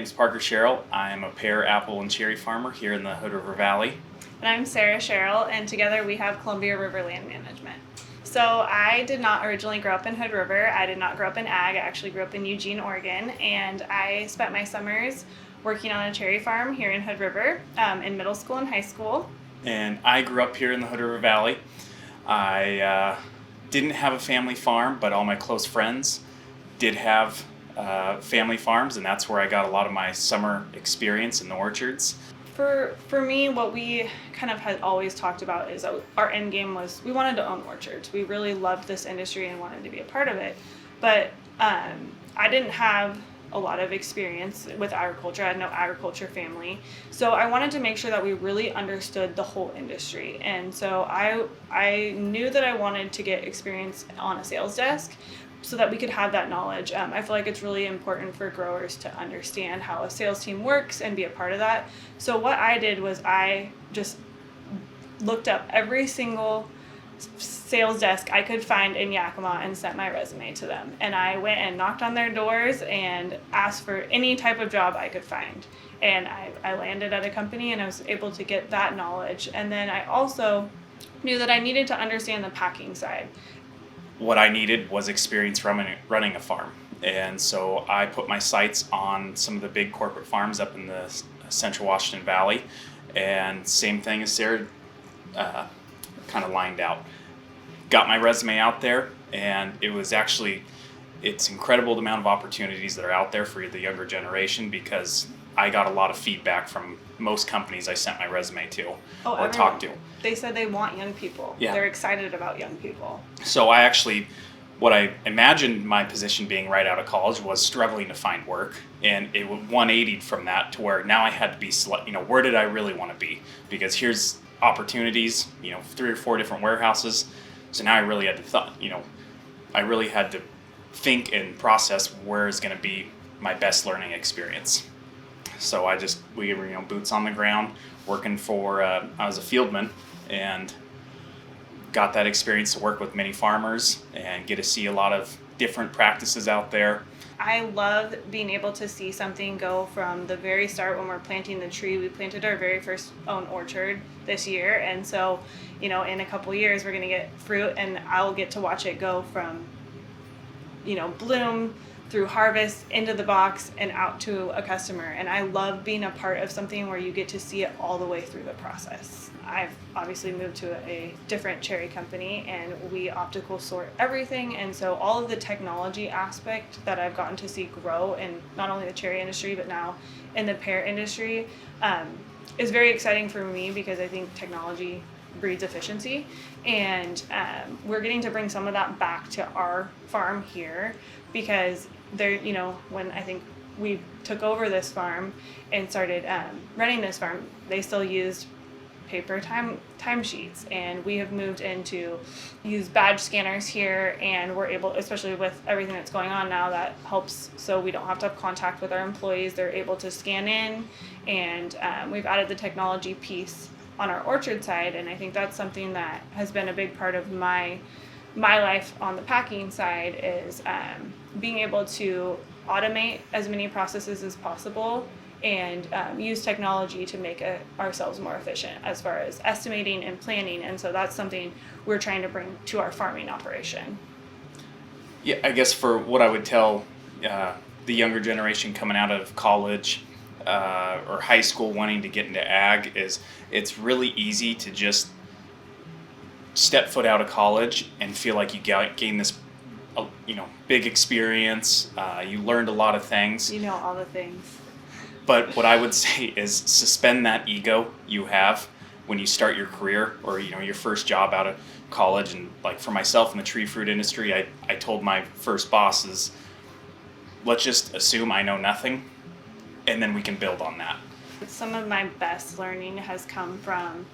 name's Parker Sherrell. I'm a pear, apple, and cherry farmer here in the Hood River Valley. And I'm Sarah Sherrell, and together we have Columbia River Land Management. So I did not originally grow up in Hood River. I did not grow up in ag. I actually grew up in Eugene, Oregon, and I spent my summers working on a cherry farm here in Hood River in middle school and high school. And I grew up here in the Hood River Valley. I didn't have a family farm, but all my close friends did have family farms, and that's where I got a lot of my summer experience in the orchards. For me, what we kind of had always talked about is our end game was we wanted to own orchards. We really loved this industry and wanted to be a part of it. But I didn't have a lot of experience with agriculture. I had no agriculture family. So I wanted to make sure that we really understood the whole industry. And so I knew that I wanted to get experience on a sales desk so that we could have that knowledge. I feel like it's really important for growers to understand how a sales team works and be a part of that. So what I did was I just looked up every single sales desk I could find in Yakima and sent my resume to them. And I went and knocked on their doors and asked for any type of job I could find. And I landed at a company and I was able to get that knowledge. And then I also knew that I needed to understand the packing side. What I needed was experience running a farm. And so I put my sights on some of the big corporate farms up in the central Washington Valley. And same thing as Sarah kind of lined out. Got my resume out there, and it's incredible the amount of opportunities that are out there for the younger generation, because I got a lot of feedback from most companies I sent my resume to or talked to. They said they want young people. Yeah. They're excited about young people. So what I imagined my position being right out of college was struggling to find work, and it 180'd from that to where now I had to be where did I really want to be? Because here's opportunities, 3 or 4 different warehouses. So now I really had to think and process where is going to be my best learning experience. So we were boots on the ground working for, I was a fieldman and got that experience to work with many farmers and get to see a lot of different practices out there. I love being able to see something go from the very start when we're planting the tree. We planted our very first own orchard this year, and so in a couple years we're going to get fruit, and I'll get to watch it go from bloom through harvest into the box and out to a customer. And I love being a part of something where you get to see it all the way through the process. I've obviously moved to a different cherry company, and we optical sort everything, and so all of the technology aspect that I've gotten to see grow in not only the cherry industry but now in the pear industry is very exciting for me, because I think technology breeds efficiency, and we're getting to bring some of that back to our farm here, because when I think we took over this farm and started running this farm, they still used paper timesheets, and we have moved into use badge scanners here, and we're able, especially with everything that's going on now, that helps so we don't have to have contact with our employees. They're able to scan in, and we've added the technology piece on our orchard side, and I think that's something that has been a big part of my life on the packing side, is being able to automate as many processes as possible and use technology to make ourselves more efficient as far as estimating and planning. And so that's something we're trying to bring to our farming operation. Yeah, I guess for what I would tell the younger generation coming out of college or high school wanting to get into ag is it's really easy to just step foot out of college and feel like you gain this big experience. You learned a lot of things. All the things. But what I would say is suspend that ego you have when you start your career or your first job out of college. And like for myself in the tree fruit industry, I told my first bosses, let's just assume I know nothing, and then we can build on that. Some of my best learning has come from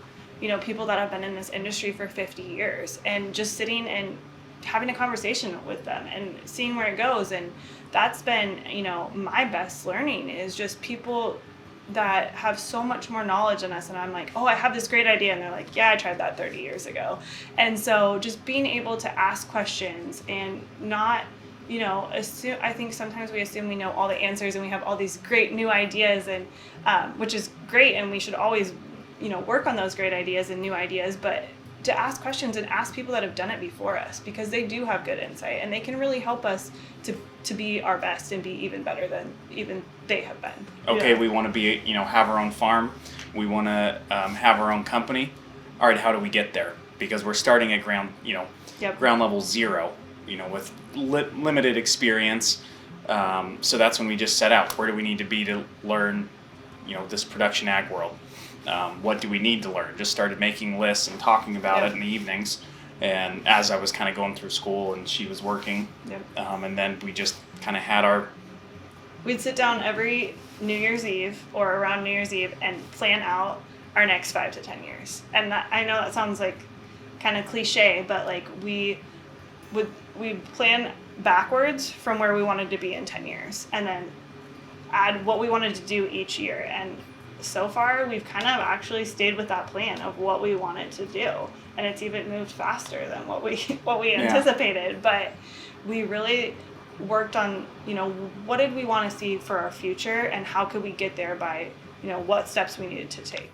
people that have been in this industry for 50 years, and just sitting and having a conversation with them and seeing where it goes. And that's been my best learning, is just people that have so much more knowledge than us, and I'm like, oh, I have this great idea, and they're like, yeah, I tried that 30 years ago. And so just being able to ask questions and not I think sometimes we assume we know all the answers and we have all these great new ideas, and which is great, and we should always, work on those great ideas and new ideas, but to ask questions and ask people that have done it before us, because they do have good insight and they can really help us to be our best and be even better than even they have been. Okay, we want to be, have our own farm. We want to have our own company. All right, how do we get there? Because we're starting at ground level zero, with limited experience. So that's when we just set out. Where do we need to be to learn, this production ag world? What do we need to learn? Just started making lists and talking about it in the evenings. And as I was kind of going through school and she was working, and then we just kind of had we'd sit down every New Year's Eve or around New Year's Eve and plan out our next 5 to 10 years. And I know that sounds like kind of cliche, but like we'd plan backwards from where we wanted to be in 10 years and then add what we wanted to do each year. And so far we've kind of actually stayed with that plan of what we wanted to do, and it's even moved faster than what we anticipated. But we really worked on what did we want to see for our future and how could we get there by what steps we needed to take.